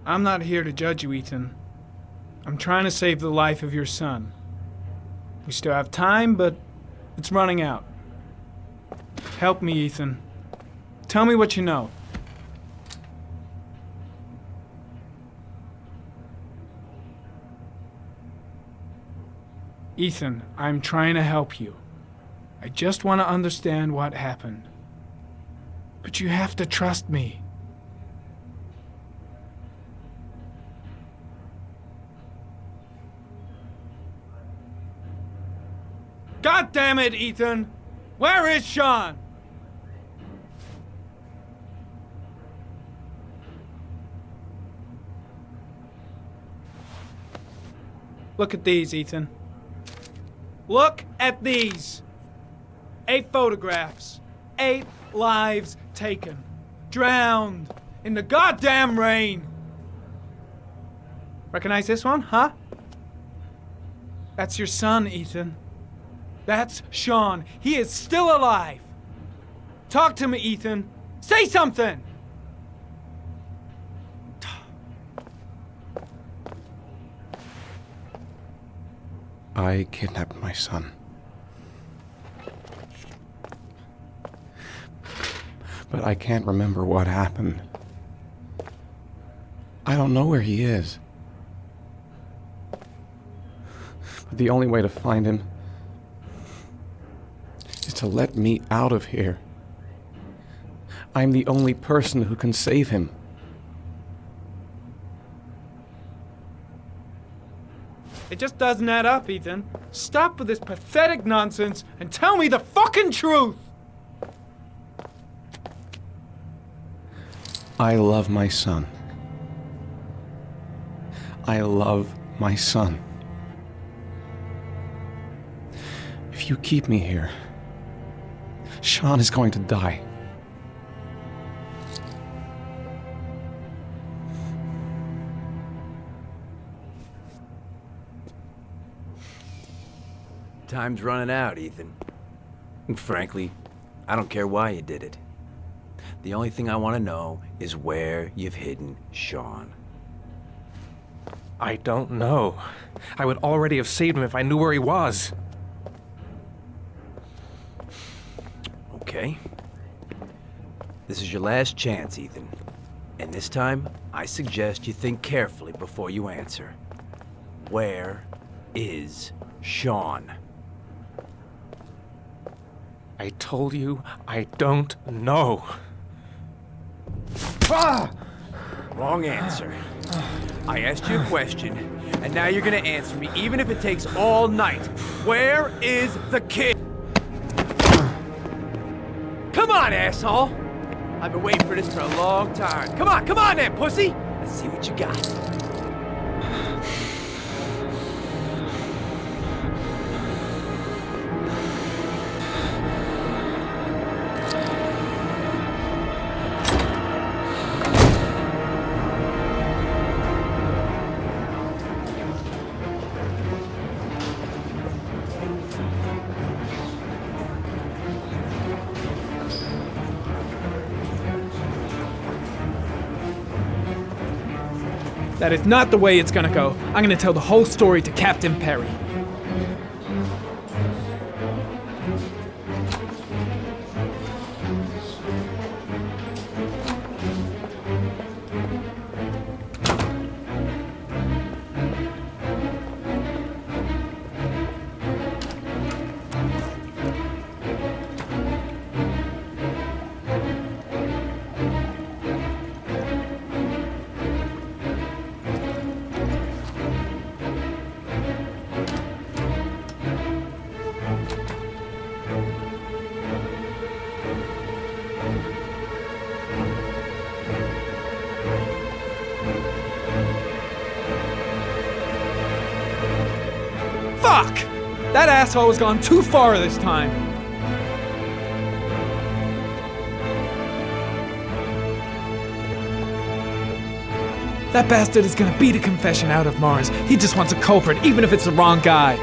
I'm not here to judge you, Ethan. I'm trying to save the life of your son. We still have time, but it's running out. Help me, Ethan. Tell me what you know. Ethan, I'm trying to help you. I just want to understand what happened. But you have to trust me. God damn it, Ethan! Where is Sean? Look at these, Ethan. Look at these. 8 photographs. 8 lives taken. Drowned in the goddamn rain. Recognize this one, huh? That's your son, Ethan. That's Sean. He is still alive. Talk to me, Ethan. Say something! I kidnapped my son. But I can't remember what happened. I don't know where he is. But the only way to find him is to let me out of here. I'm the only person who can save him. It just doesn't add up, Ethan. Stop with this pathetic nonsense and tell me the fucking truth! I love my son. I love my son. If you keep me here, Sean is going to die. Time's running out, Ethan. And frankly, I don't care why you did it. The only thing I want to know is where you've hidden Sean. I don't know. I would already have saved him if I knew where he was. Okay. This is your last chance, Ethan. And this time, I suggest you think carefully before you answer. Where is Sean? I told you, I don't know. Wrong answer. I asked you a question, and now you're gonna answer me, even if it takes all night. Where is the kid? Come on, asshole! I've been waiting for this for a long time. Come on then, pussy! Let's see what you got. That is not the way it's gonna go. I'm gonna tell the whole story to Captain Perry. Fuck! That asshole has gone too far this time. That bastard is gonna beat a confession out of Mars. He just wants a culprit, even if it's the wrong guy.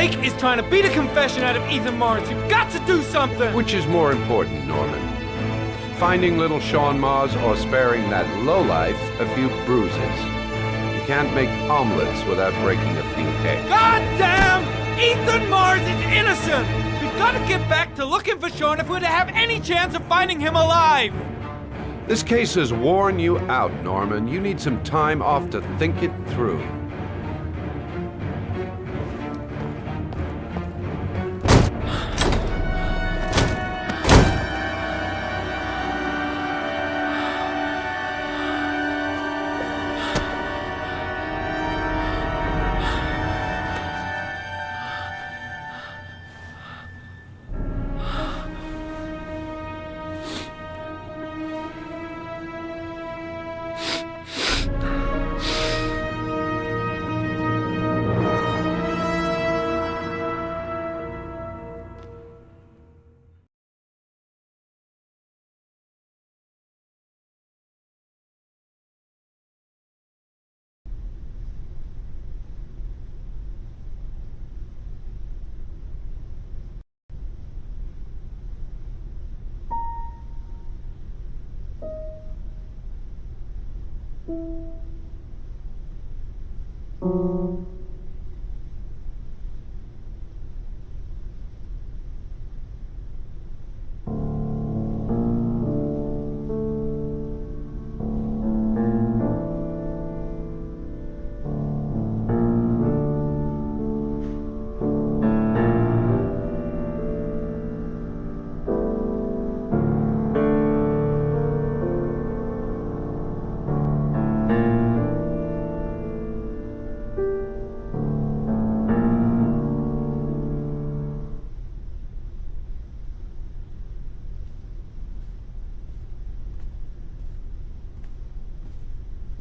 Blake is trying to beat a confession out of Ethan Mars. You've got to do something! Which is more important, Norman? Finding little Sean Mars or sparing that lowlife a few bruises? You can't make omelets without breaking a few eggs. God damn! Ethan Mars is innocent! We've got to get back to looking for Sean if we're to have any chance of finding him alive! This case has worn you out, Norman. You need some time off to think it through.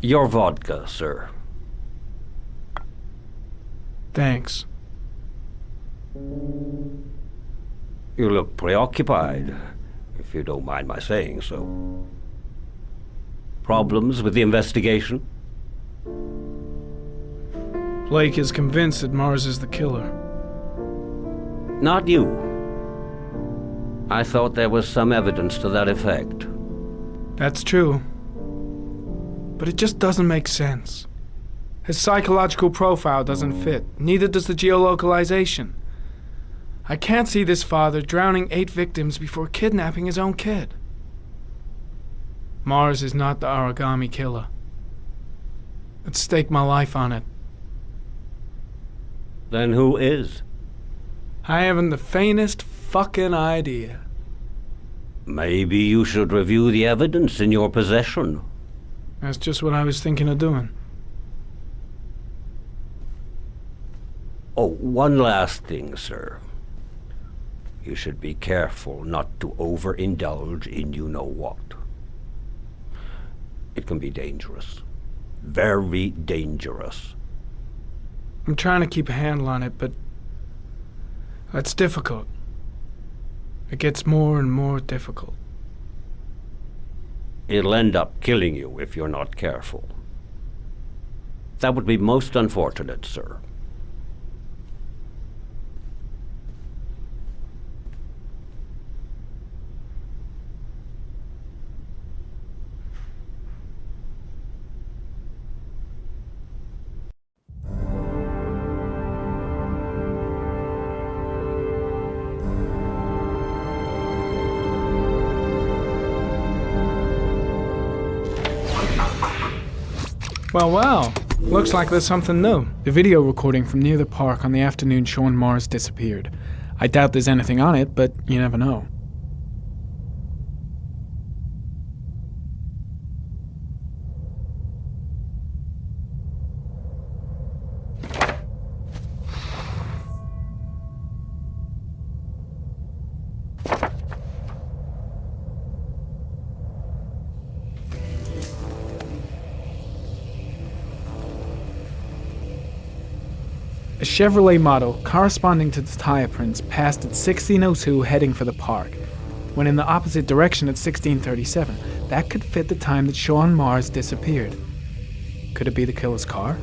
Your vodka, sir. Thanks. You look preoccupied, if you don't mind my saying so. Problems with the investigation? Blake is convinced that Mars is the killer. Not you. I thought there was some evidence to that effect. That's true. But it just doesn't make sense. His psychological profile doesn't fit. Neither does the geolocalization. I can't see this father drowning 8 victims before kidnapping his own kid. Mars is not the origami killer. I'd stake my life on it. Then who is? I haven't the faintest fucking idea. Maybe you should review the evidence in your possession. That's just what I was thinking of doing. Oh, one last thing, sir. You should be careful not to overindulge in you-know-what. It can be dangerous. Very dangerous. I'm trying to keep a handle on it, but that's difficult. It gets more and more difficult. It'll end up killing you if you're not careful. That would be most unfortunate, sir. Well, looks like there's something new. The video recording from near the park on the afternoon Sean Mars disappeared. I doubt there's anything on it, but you never know. A Chevrolet model corresponding to the tire prints passed at 16:02 heading for the park, went in the opposite direction at 16:37. That could fit the time that Sean Mars disappeared. Could it be the killer's car?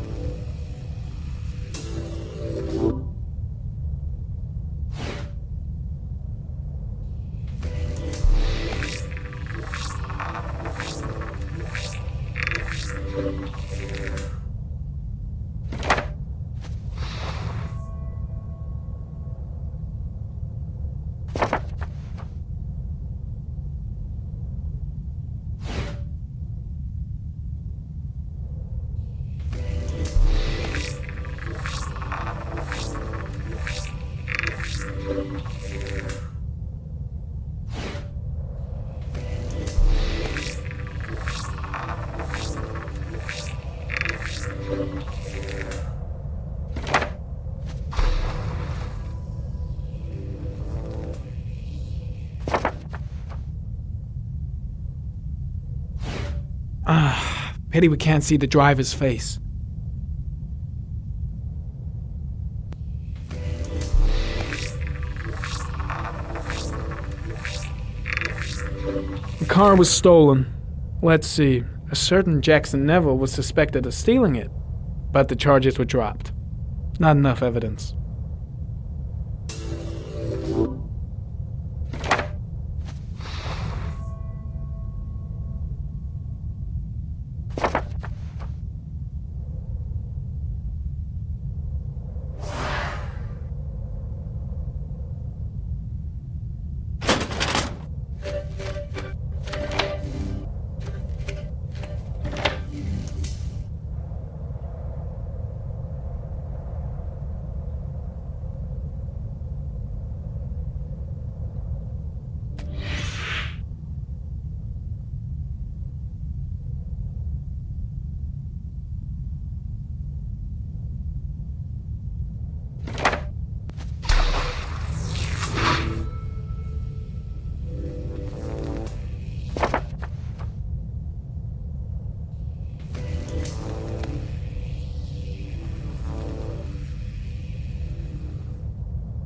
Pity we can't see the driver's face. The car was stolen. Let's see. A certain Jackson Neville was suspected of stealing it, but the charges were dropped. Not enough evidence.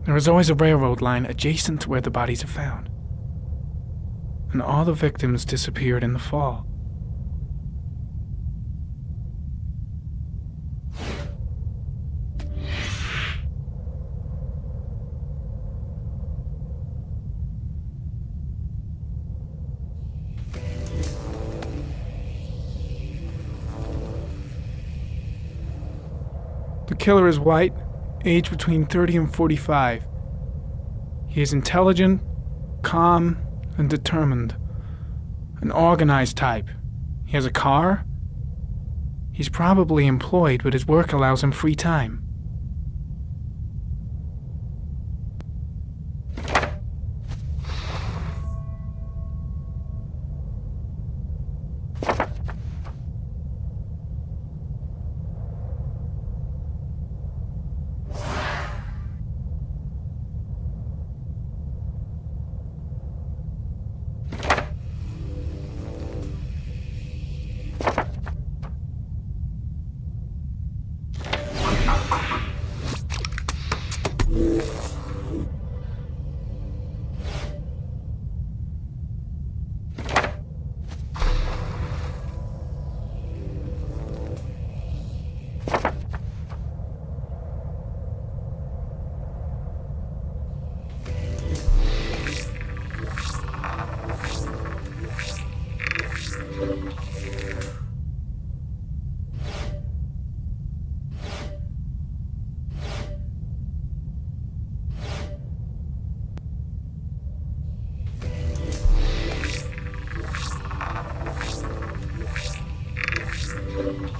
There is always a railroad line adjacent to where the bodies are found. And all the victims disappeared in the fall. The killer is white, aged between 30 and 45. He is intelligent, calm, and determined. An organized type. He has a car. He's probably employed, but his work allows him free time.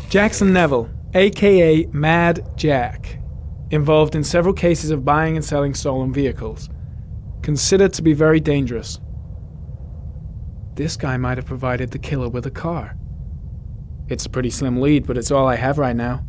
Jackson Neville, aka Mad Jack, involved in several cases of buying and selling stolen vehicles, considered to be very dangerous. This guy might have provided the killer with a car. It's a pretty slim lead, but it's all I have right now.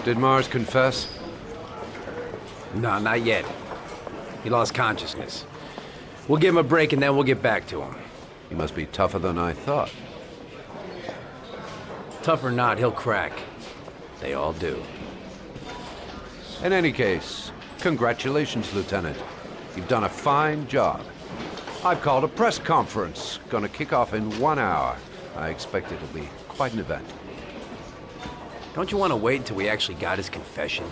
Did Mars confess? No, not yet. He lost consciousness. We'll give him a break and then we'll get back to him. He must be tougher than I thought. Tough or not, he'll crack. They all do. In any case, congratulations, Lieutenant. You've done a fine job. I've called a press conference. Gonna kick off in 1 hour. I expect it'll be quite an event. Don't you want to wait until we actually got his confession?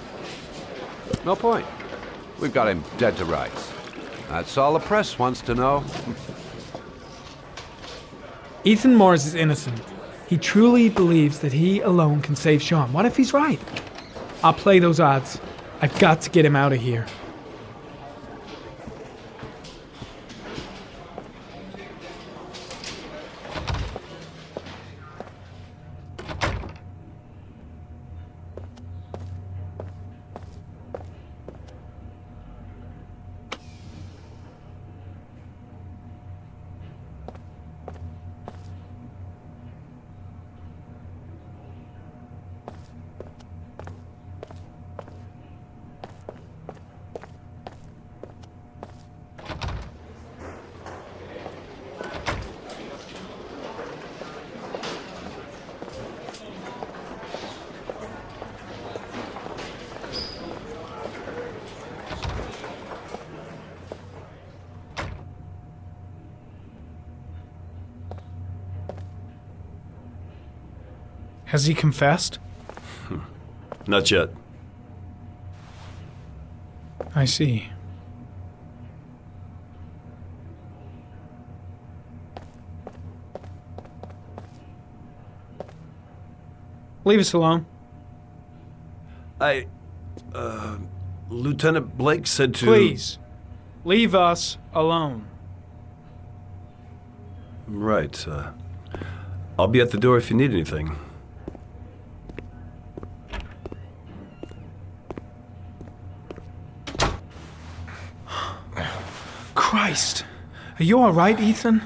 No point. We've got him dead to rights. That's all the press wants to know. Ethan Mars is innocent. He truly believes that he alone can save Sean. What if he's right? I'll play those odds. I've got to get him out of here. Has he confessed? Not yet. I see. Leave us alone. Lieutenant Blake said to... Please. Leave us alone. Right, I'll be at the door if you need anything. Christ. Are you all right, Ethan?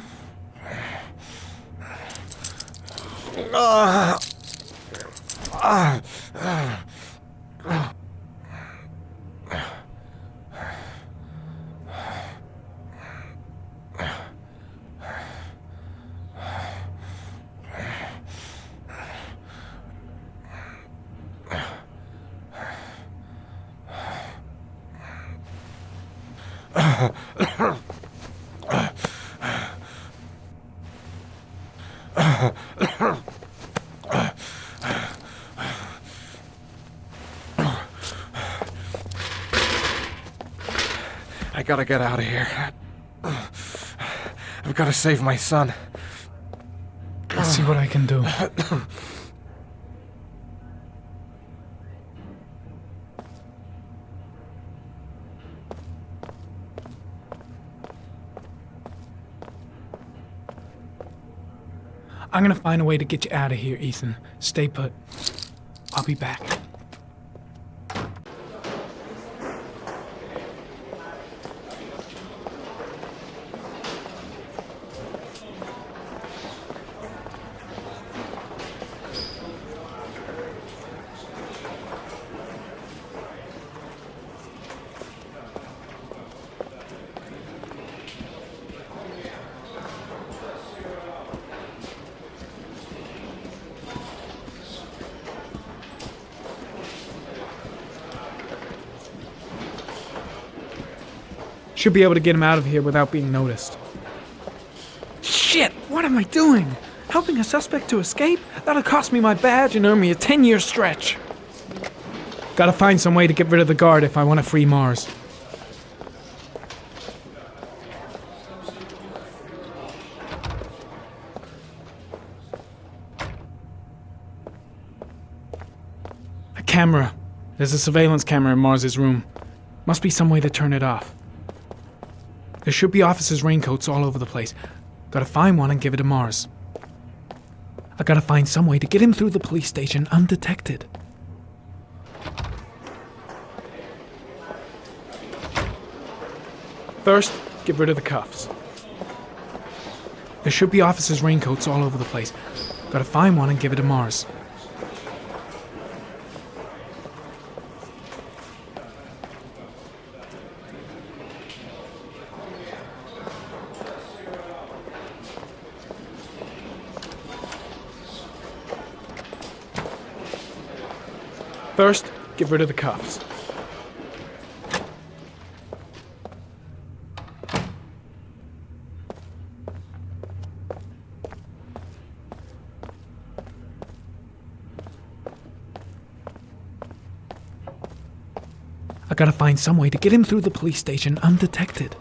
I gotta get out of here. I've gotta save my son. Let's see what I can do. I'm gonna find a way to get you out of here, Ethan. Stay put. I'll be back. Should be able to get him out of here without being noticed. Shit! What am I doing? Helping a suspect to escape? That'll cost me my badge and earn me a 10-year stretch. Gotta find some way to get rid of the guard if I want to free Mars. A camera. There's a surveillance camera in Mars's room. Must be some way to turn it off. There should be officers' raincoats all over the place. Gotta find one and give it to Mars. I gotta find some way to get him through the police station undetected. First, get rid of the cuffs. There should be officers' raincoats all over the place. Gotta find one and give it to Mars. First, get rid of the cuffs. I gotta find some way to get him through the police station undetected.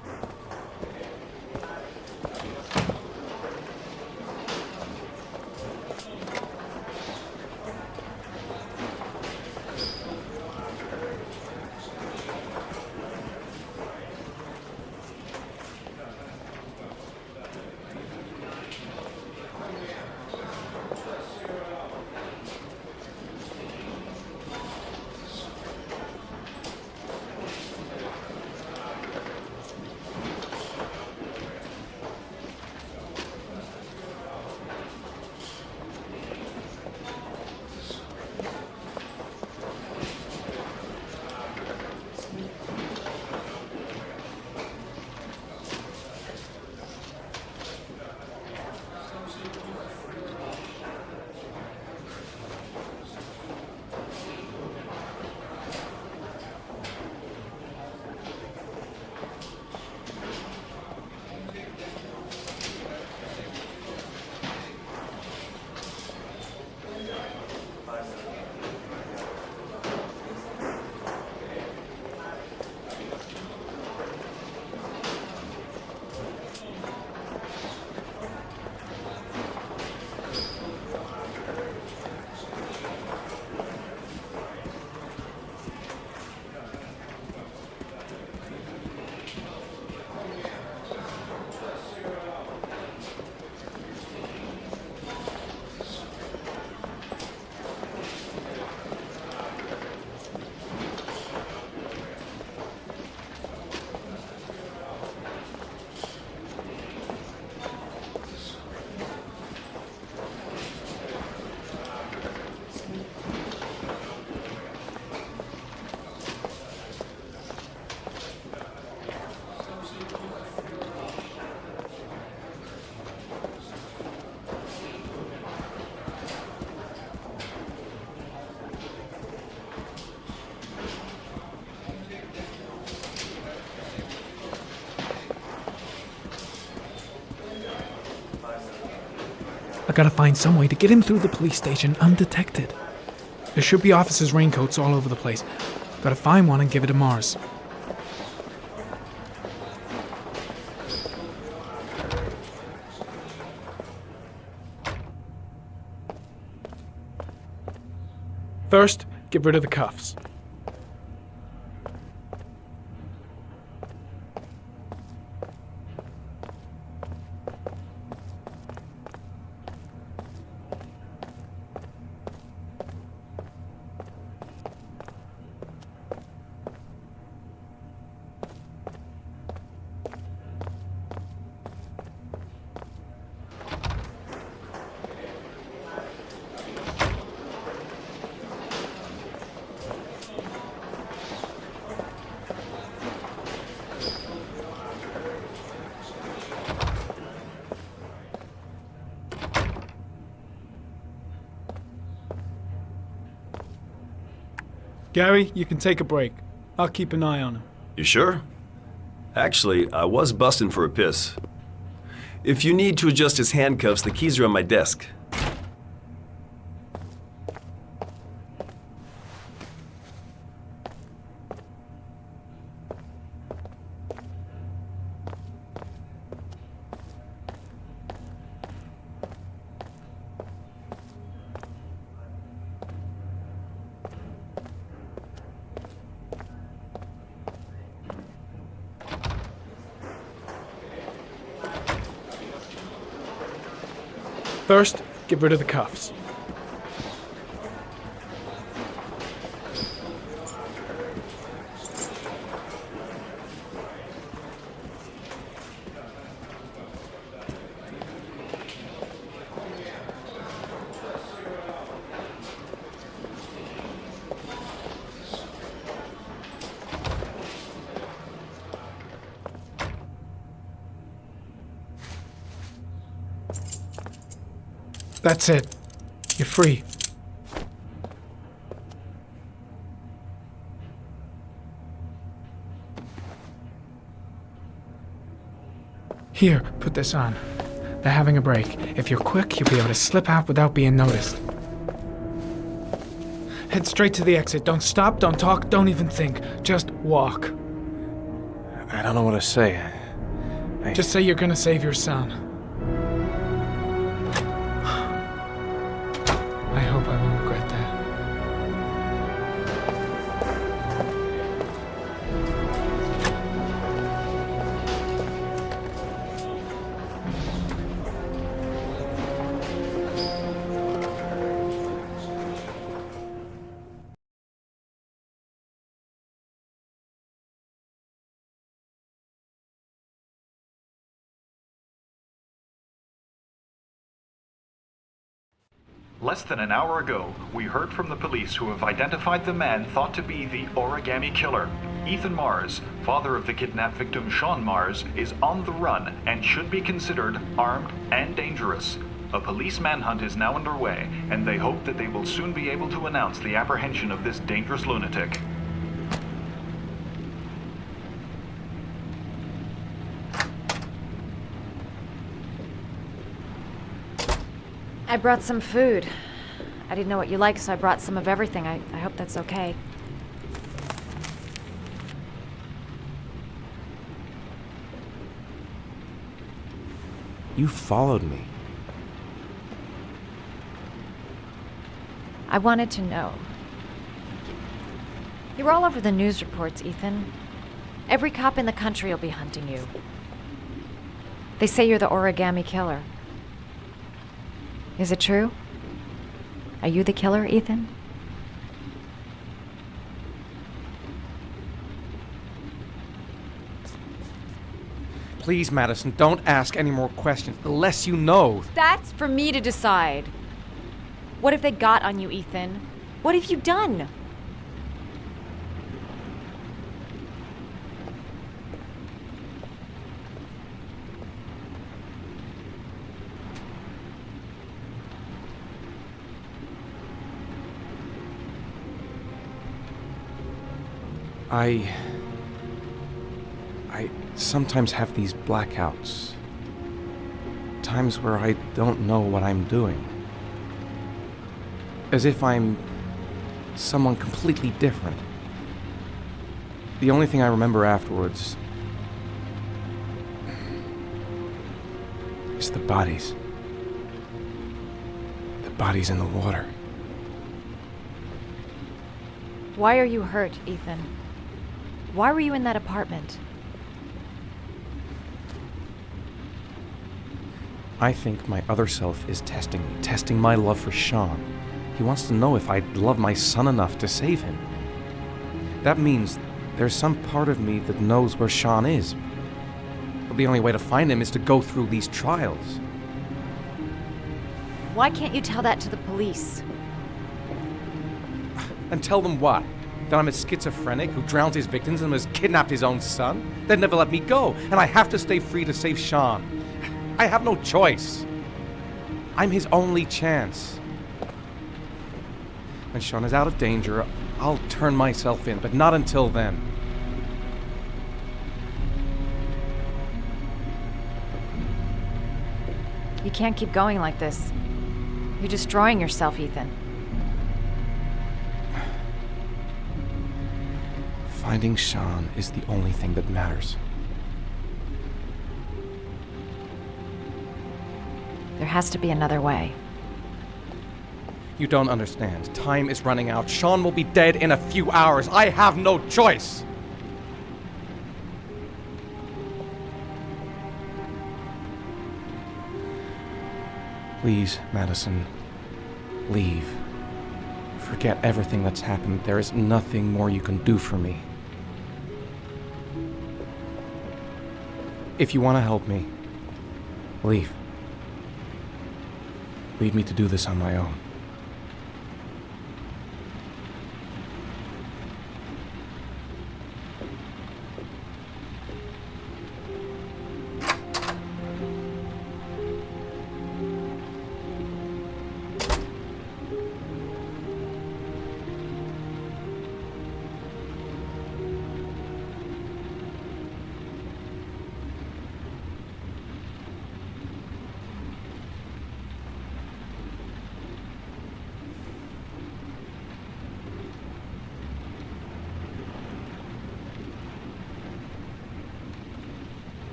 I gotta find some way to get him through the police station undetected. There should be officers' raincoats all over the place. Gotta find one and give it to Mars. First, get rid of the cuffs. Gary, you can take a break. I'll keep an eye on him. You sure? Actually, I was busting for a piss. If you need to adjust his handcuffs, the keys are on my desk. First, get rid of the cuffs. That's it. You're free. Here, put this on. They're having a break. If you're quick, you'll be able to slip out without being noticed. Head straight to the exit. Don't stop, don't talk, don't even think. Just walk. I don't know what to say. Just say you're gonna save your son. I hope I won't regret that. Less than an hour ago, we heard from the police who have identified the man thought to be the Origami Killer. Ethan Mars, father of the kidnapped victim Sean Mars, is on the run and should be considered armed and dangerous. A police manhunt is now underway, and they hope that they will soon be able to announce the apprehension of this dangerous lunatic. I brought some food. I didn't know what you liked, so I brought some of everything. I hope that's okay. You followed me. I wanted to know. You're all over the news reports, Ethan. Every cop in the country will be hunting you. They say you're the Origami Killer. Is it true? Are you the killer, Ethan? Please, Madison, don't ask any more questions. The less you know. That's for me to decide. What have they got on you, Ethan? What have you done? I sometimes have these blackouts. times where I don't know what I'm doing. As if I'm someone completely different. The only thing I remember afterwards is the bodies. The bodies in the water. Why are you hurt, Ethan? Why were you in that apartment? I think my other self is testing me, testing my love for Sean. He wants to know if I'd love my son enough to save him. That means there's some part of me that knows where Sean is. But the only way to find him is to go through these trials. Why can't you tell that to the police? And tell them what? That I'm a schizophrenic who drowns his victims and has kidnapped his own son? They'd never let me go, and I have to stay free to save Sean. I have no choice. I'm his only chance. When Sean is out of danger, I'll turn myself in, but not until then. You can't keep going like this. You're destroying yourself, Ethan. Finding Sean is the only thing that matters. There has to be another way. You don't understand. Time is running out. Sean will be dead in a few hours. I have no choice. Please, Madison, leave. Forget everything that's happened. There is nothing more you can do for me. If you want to help me, leave. Leave me to do this on my own.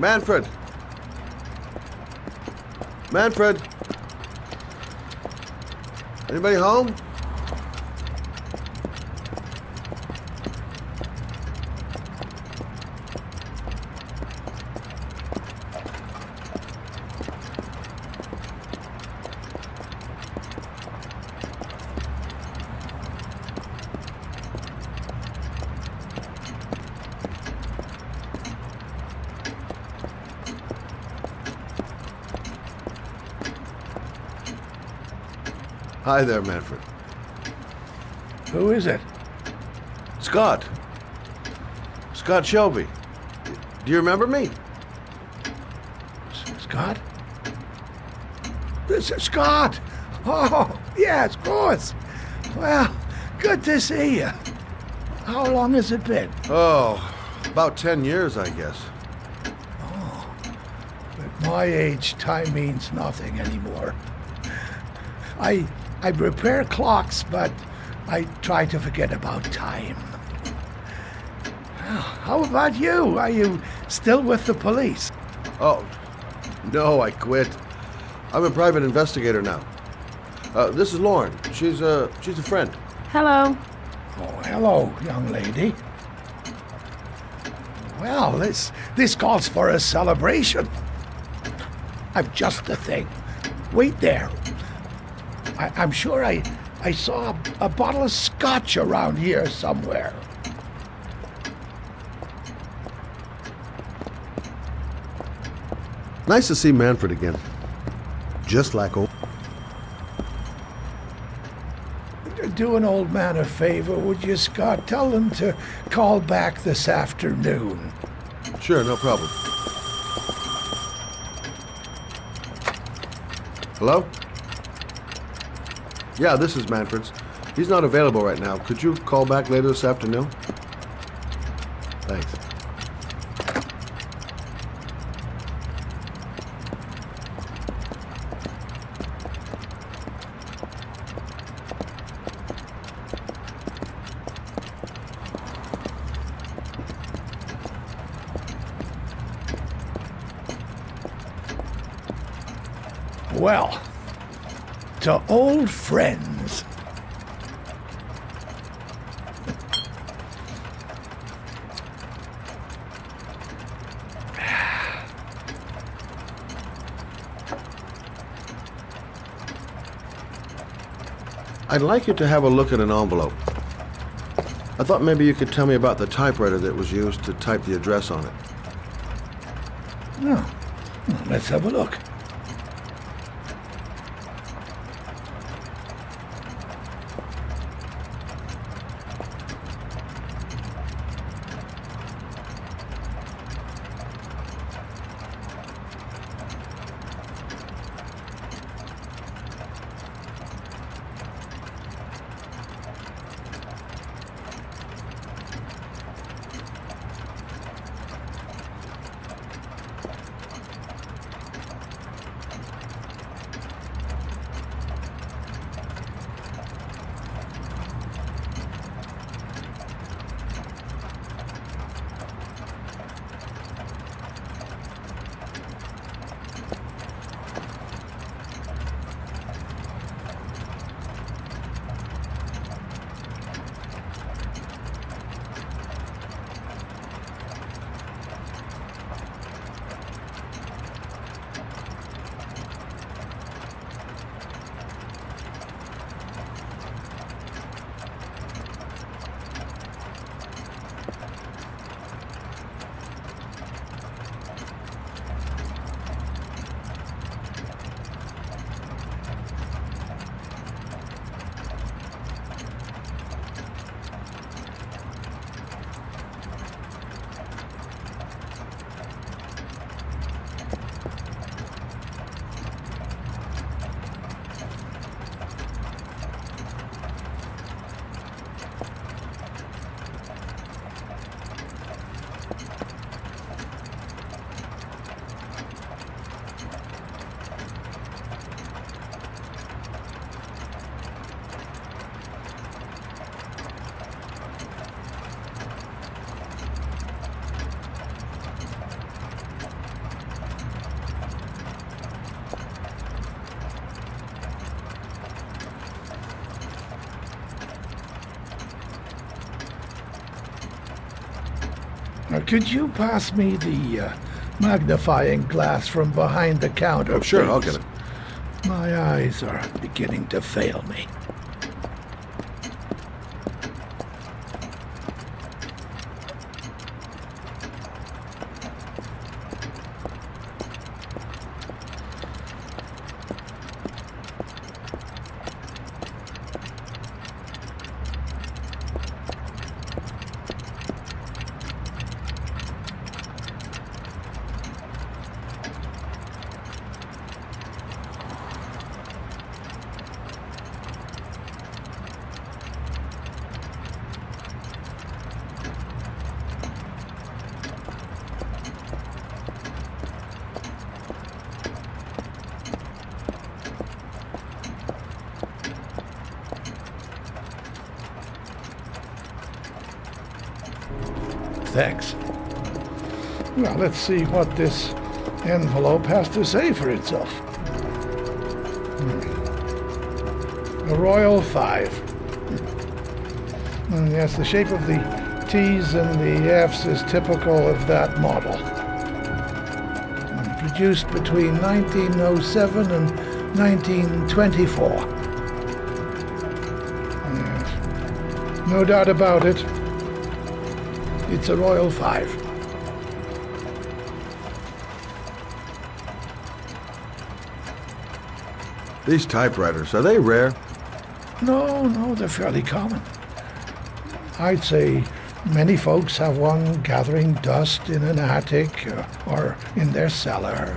Manfred! Manfred! Anybody home? Hi there, Manfred. Who is it? Scott. Scott Shelby. Do you remember me? Scott? This is Scott! Oh, yes, of course. Well, good to see you. How long has it been? Oh, about 10 years, I guess. At my age, time means nothing anymore. I repair clocks, but I try to forget about time. How about you? Are you still with the police? Oh, no, I quit. I'm a private investigator now. This is Lauren. She's a friend. Hello. Oh, hello, young lady. Well, this calls for a celebration. I'm just the thing. Wait there. I'm sure I saw a bottle of scotch around here somewhere. Nice to see Manfred again. Just like old. Do an old man a favor, would you, Scott? Tell him to call back this afternoon. Sure, no problem. Hello? Yeah, this is Manfred's. He's not available right now. Could you call back later this afternoon? Thanks. Well, to old friends. I'd like you to have a look at an envelope. I thought maybe you could tell me about the typewriter that was used to type the address on it. Oh, let's have a look. Could you pass me the magnifying glass from behind the counter, Sure, please? I'll get it. My eyes are beginning to fail me. thanks. Well, let's see what this envelope has to say for itself. A Royal 5. Yes, the shape of the T's and the F's is typical of that model. Produced between 1907 and 1924. Yes. No doubt about it. It's a Royal 5. These typewriters, are they rare? No, they're fairly common. I'd say many folks have one gathering dust in an attic or in their cellar.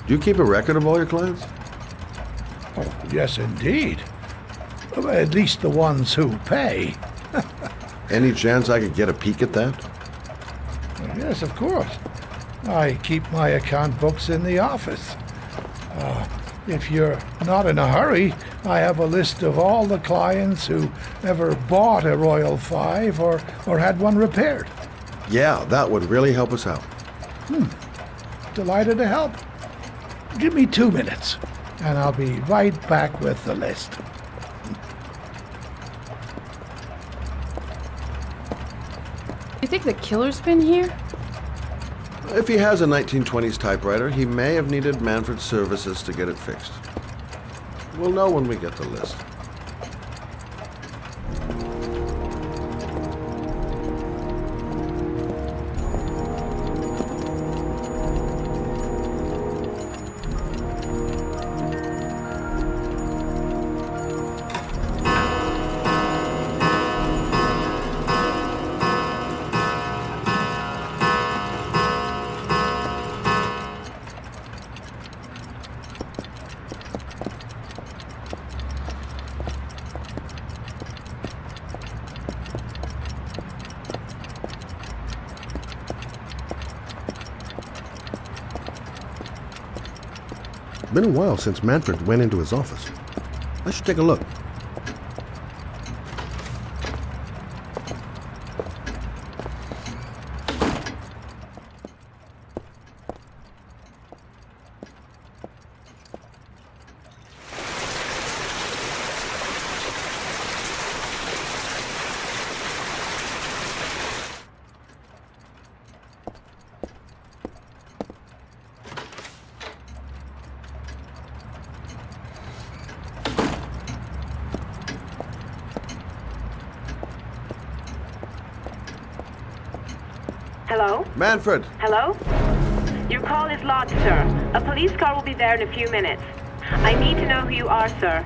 Do you keep a record of all your clients? Oh, yes, indeed. At least the ones who pay. Any chance I could get a peek at that? Yes, of course. I keep my account books in the office. If you're not in a hurry, I have a list of all the clients who ever bought a Royal 5 or had one repaired. Yeah, that would really help us out. Delighted to help. Give me 2 minutes, and I'll be right back with the list. You think the killer's been here? If he has a 1920s typewriter, he may have needed Manfred's services to get it fixed. We'll know when we get the list. Been a while since Manfred went into his office. I should take a look. Hello? Manfred! Hello? Your call is lodged, sir. A police car will be there in a few minutes. I need to know who you are, sir.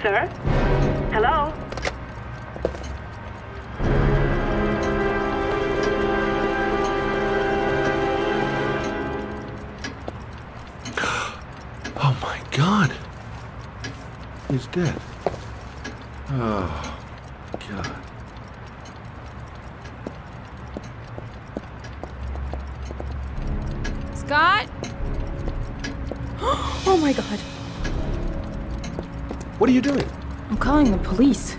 Sir? Hello? Oh my God! He's dead. Oh, God. Scott? Oh my God. What are you doing? I'm calling the police.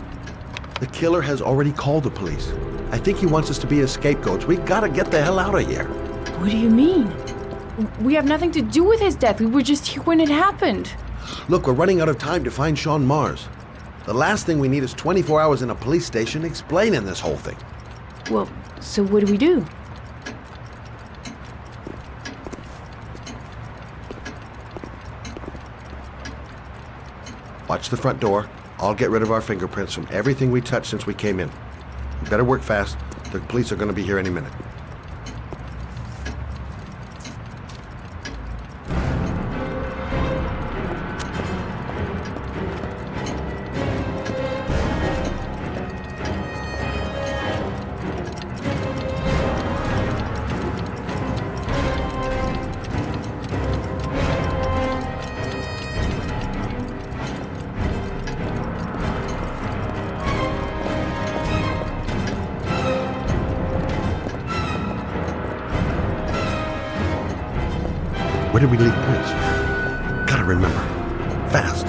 The killer has already called the police. I think he wants us to be his scapegoats. We gotta get the hell out of here. What do you mean? We have nothing to do with his death. We were just here when it happened. Look, we're running out of time to find Sean Mars. The last thing we need is 24 hours in a police station explaining this whole thing. Well, so what do we do? Watch the front door. I'll get rid of our fingerprints from everything we touched since we came in. We better work fast. The police are going to be here any minute. Where did we leave Prince? Gotta remember. Fast.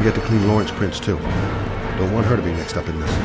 forget to clean Lauren's prints, too. Don't want her to be mixed up in this.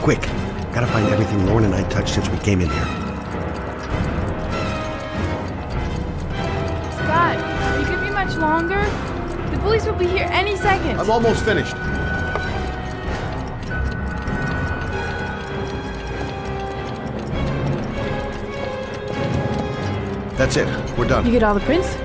Quick! Gotta find everything Lauren and I touched since we came in here. Scott, are you gonna be much longer? The police will be here any second. I'm almost finished. That's it. We're done. You get all the prints?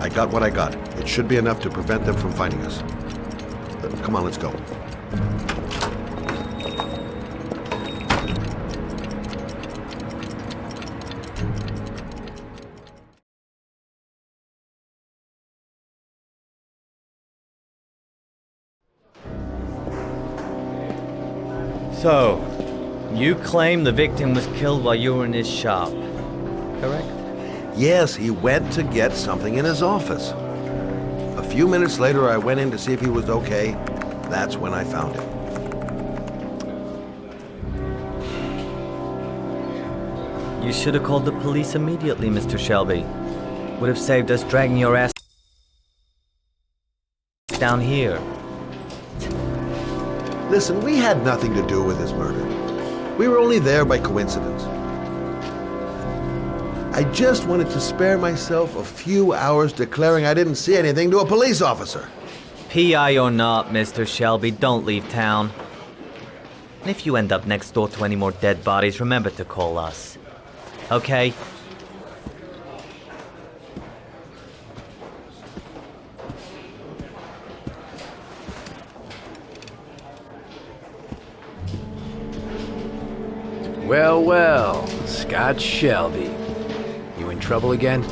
I got what I got. It should be enough to prevent them from finding us. Come on, let's go. So, you claim the victim was killed while you were in his shop, correct? Yes, he went to get something in his office. A few minutes later, I went in to see if he was okay. That's when I found him. You should have called the police immediately, Mr. Shelby. Would have saved us dragging your ass down here. Listen, we had nothing to do with his murder. We were only there by coincidence. I just wanted to spare myself a few hours declaring I didn't see anything to a police officer. PI or not, Mr. Shelby, don't leave town. And if you end up next door to any more dead bodies, remember to call us. Okay? Well, well, Scott Shelby. You in trouble again?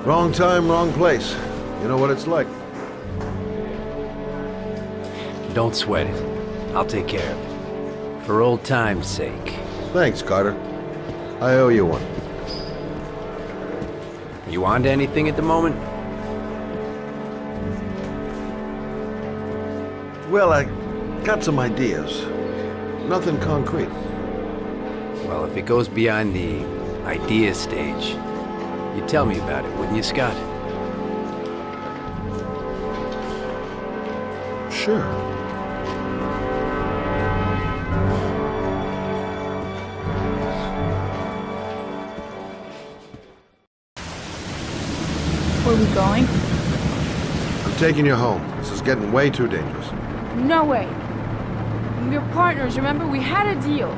Wrong time, wrong place. You know what it's like. Don't sweat it. I'll take care of it. For old time's sake. Thanks, Carter. I owe you one. You on to anything at the moment? Well, I got some ideas. Nothing concrete. Well, if it goes beyond the idea stage, you'd tell me about it, wouldn't you, Scott? Sure. Where are we going? I'm taking you home. This is getting way too dangerous. No way. We're partners, remember? We had a deal.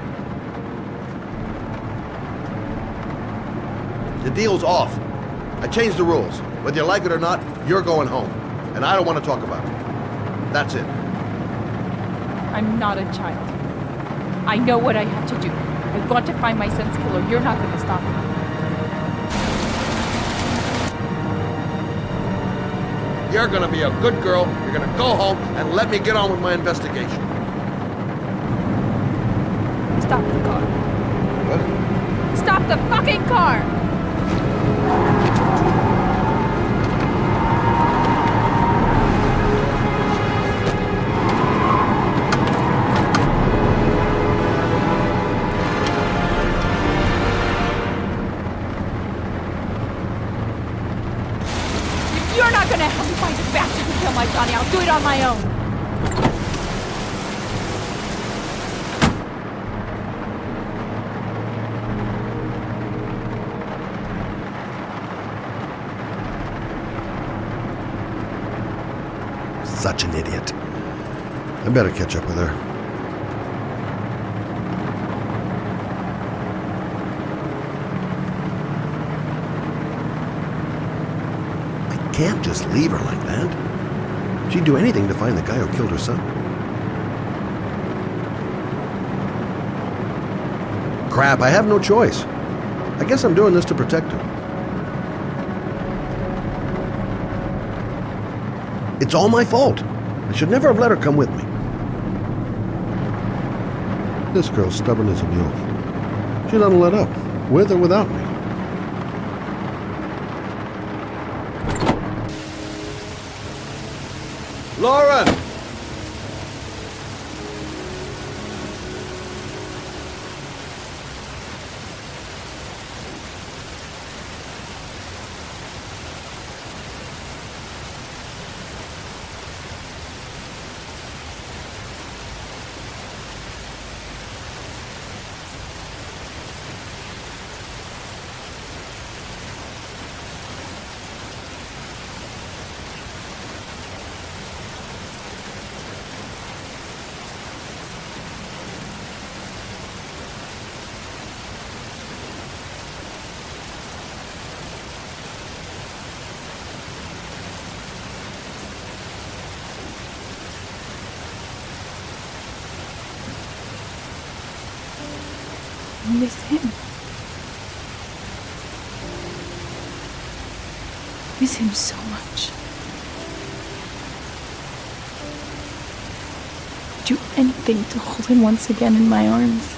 The deal's off. I changed the rules. Whether you like it or not, you're going home. And I don't want to talk about it. That's it. I'm not a child. I know what I have to do. I've got to find my son's killer. You're not going to stop me. You're gonna be a good girl. You're gonna go home and let me get on with my investigation. Stop the car. What? Stop the fucking car! If you're not gonna help me find this bastard who killed my Johnny, I'll do it on my own. Such an idiot. I better catch up with her. can't just leave her like that. She'd do anything to find the guy who killed her son. Crap, I have no choice. I guess I'm doing this to protect her. It's all my fault. I should never have let her come with me. This girl's stubborn as a mule. She doesn't let up, with or without me. Lauren! I miss him. Miss him so much. Do anything to hold him once again in my arms.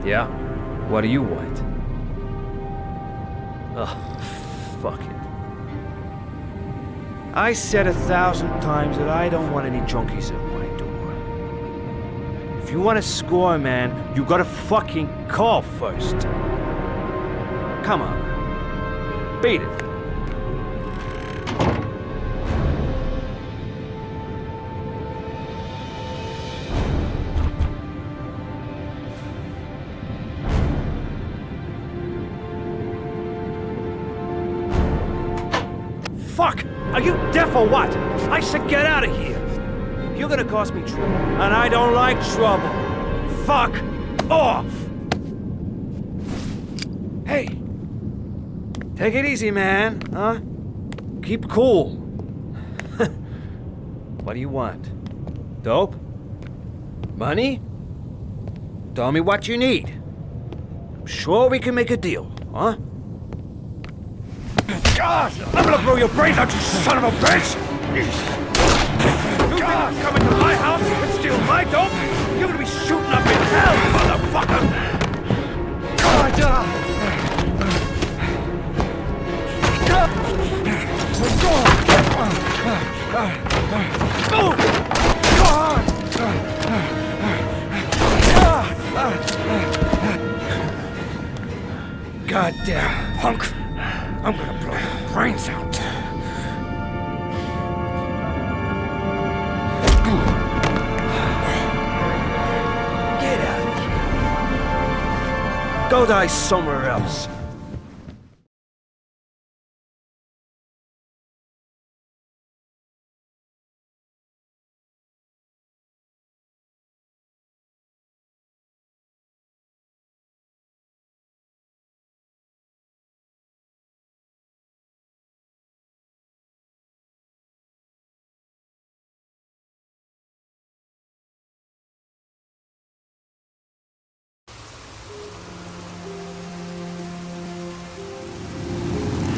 Yeah? What do you want? Oh, fuck it. I said 1,000 times that I don't want any junkies at my door. If you want to score, man, you gotta fucking call first. Come on. Beat it. Fuck! Are you deaf or what? I said get out of here! You're gonna cause me trouble, and I don't like trouble. Fuck off! Hey! Take it easy, man, huh? Keep cool. What do you want? Dope? Money? Tell me what you need. I'm sure we can make a deal, huh? God, I'm gonna blow your brains out, you son of a bitch! You think I'm coming to my house and steal my dope? You're gonna be shooting up in hell, motherfucker! God, Goddamn punk! I'm gonna blow your brains out. Go die somewhere else.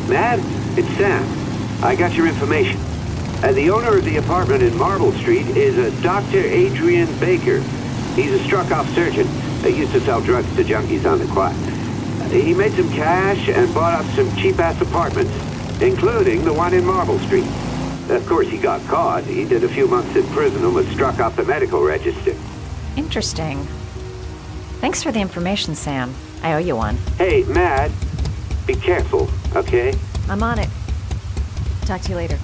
Matt, it's Sam. I got your information. The owner of the apartment in Marble Street is a Dr. Adrian Baker. He's a struck-off surgeon. He used to sell drugs to junkies on the quad. He made some cash and bought up some cheap-ass apartments, including the one in Marble Street. Of course, he got caught. He did a few months in prison and was struck off the medical register. Interesting. Thanks for the information, Sam. I owe you one. Hey, Matt, be careful, okay? I'm on it. Talk to you later.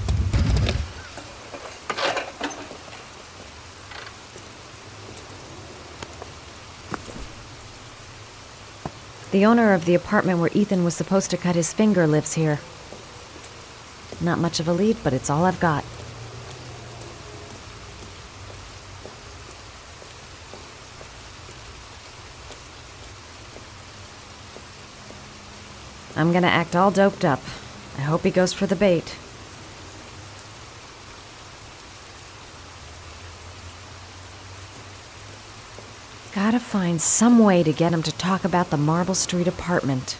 The owner of the apartment where Ethan was supposed to cut his finger lives here. Not much of a lead, but it's all I've got. I'm gonna act all doped up. I hope he goes for the bait. Gotta find some way to get him to talk about the Marble Street apartment.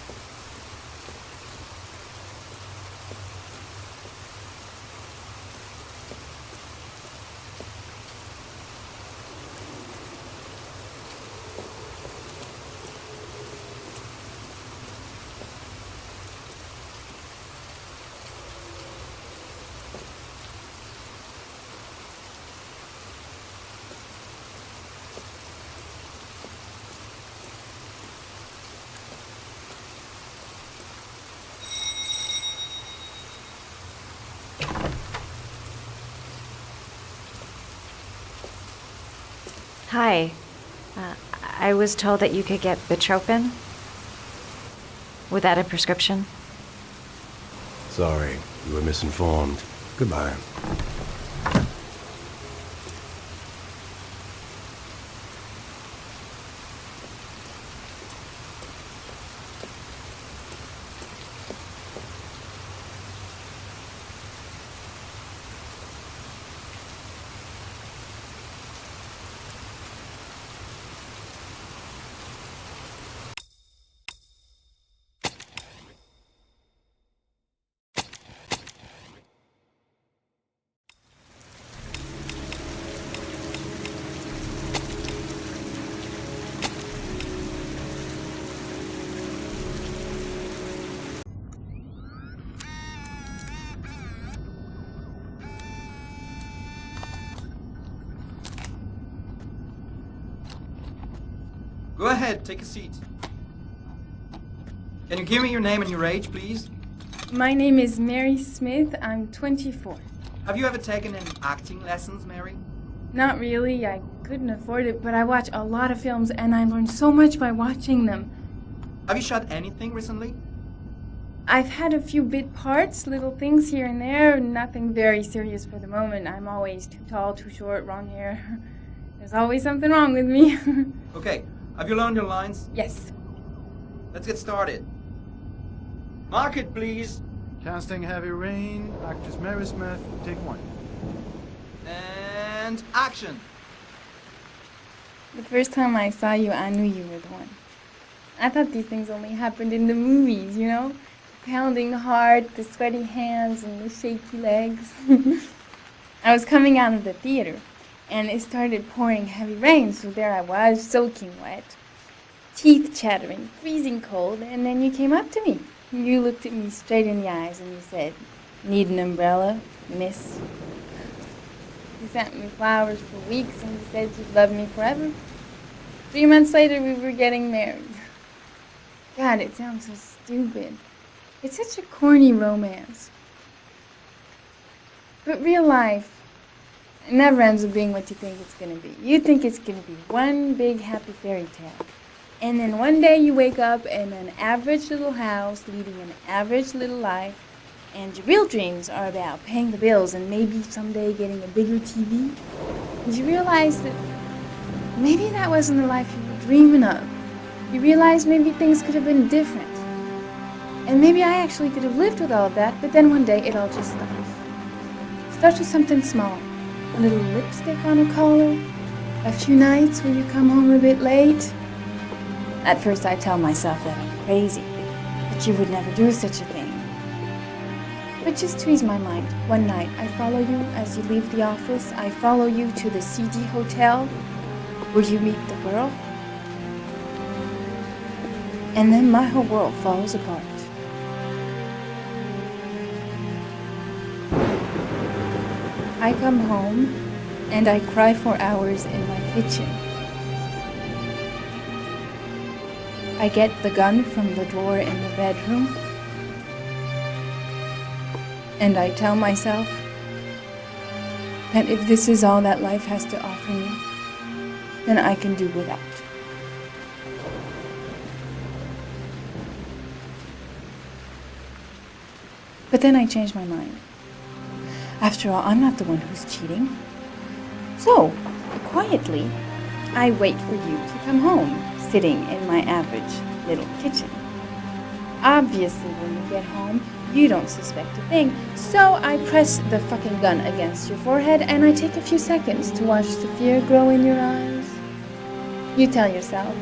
Hi. I was told that you could get Bitropin without a prescription. Sorry, you were misinformed. Goodbye. Go ahead, take a seat. Can you give me your name and your age, please? My name is Mary Smith. I'm 24. Have you ever taken any acting lessons, Mary? Not really. I couldn't afford it, but I watch a lot of films and I learn so much by watching them. Have you shot anything recently? I've had a few bit parts, little things here and there, nothing very serious for the moment. I'm always too tall, too short, wrong hair. There's always something wrong with me. Okay, have you learned your lines? Yes. Let's get started. Mark it, please. Casting Heavy Rain, actress Mary Smith, take one. And action. The first time I saw you, I knew you were the one. I thought these things only happened in the movies, you know? The pounding heart, the sweaty hands, and the shaky legs. I was coming out of the theater, and it started pouring heavy rain, so there I was, soaking wet, teeth chattering, freezing cold, and then you came up to me. You looked at me straight in the eyes and you said, "Need an umbrella, miss?" You sent me flowers for weeks and you said you'd love me forever. 3 months later, we were getting married. God, it sounds so stupid. It's such a corny romance. But real life, it never ends up being what you think it's going to be. You think it's going to be one big happy fairy tale. And then one day you wake up in an average little house, leading an average little life, and your real dreams are about paying the bills and maybe someday getting a bigger TV. And you realize that maybe that wasn't the life you were dreaming of. You realize maybe things could have been different. And maybe I actually could have lived with all of that, but then one day it all just stops. Starts with something small. A little lipstick on a collar. A few nights when you come home a bit late. At first I tell myself that I'm crazy, that you would never do such a thing. But just to ease my mind, one night I follow you as you leave the office. I follow you to the CD hotel where you meet the girl. And then my whole world falls apart. I come home and I cry for hours in my kitchen. I get the gun from the drawer in the bedroom. And I tell myself that if this is all that life has to offer me, then I can do without. But then I change my mind. After all, I'm not the one who's cheating. So, quietly, I wait for you to come home, sitting in my average little kitchen. Obviously, when you get home, you don't suspect a thing. So I press the fucking gun against your forehead and I take a few seconds to watch the fear grow in your eyes. You tell yourself,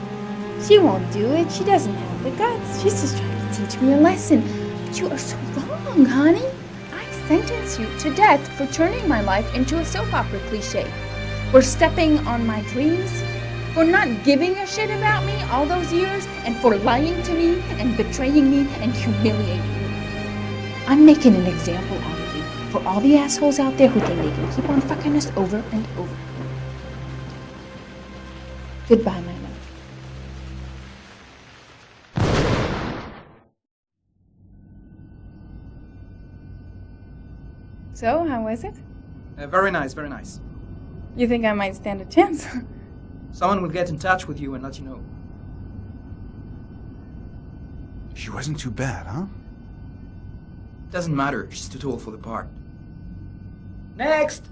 she won't do it. She doesn't have the guts. She's just trying to teach me a lesson. But you are so wrong, honey. I sentence you to death for turning my life into a soap opera cliche. For stepping on my dreams. For not giving a shit about me all those years. And for lying to me and betraying me and humiliating me. I'm making an example out of you for all the assholes out there who think they can keep on fucking us over and over. Goodbye, my love. So, how was it? Very nice, very nice. You think I might stand a chance? Someone will get in touch with you and let you know. She wasn't too bad, huh? Doesn't matter, she's too tall for the part. Next!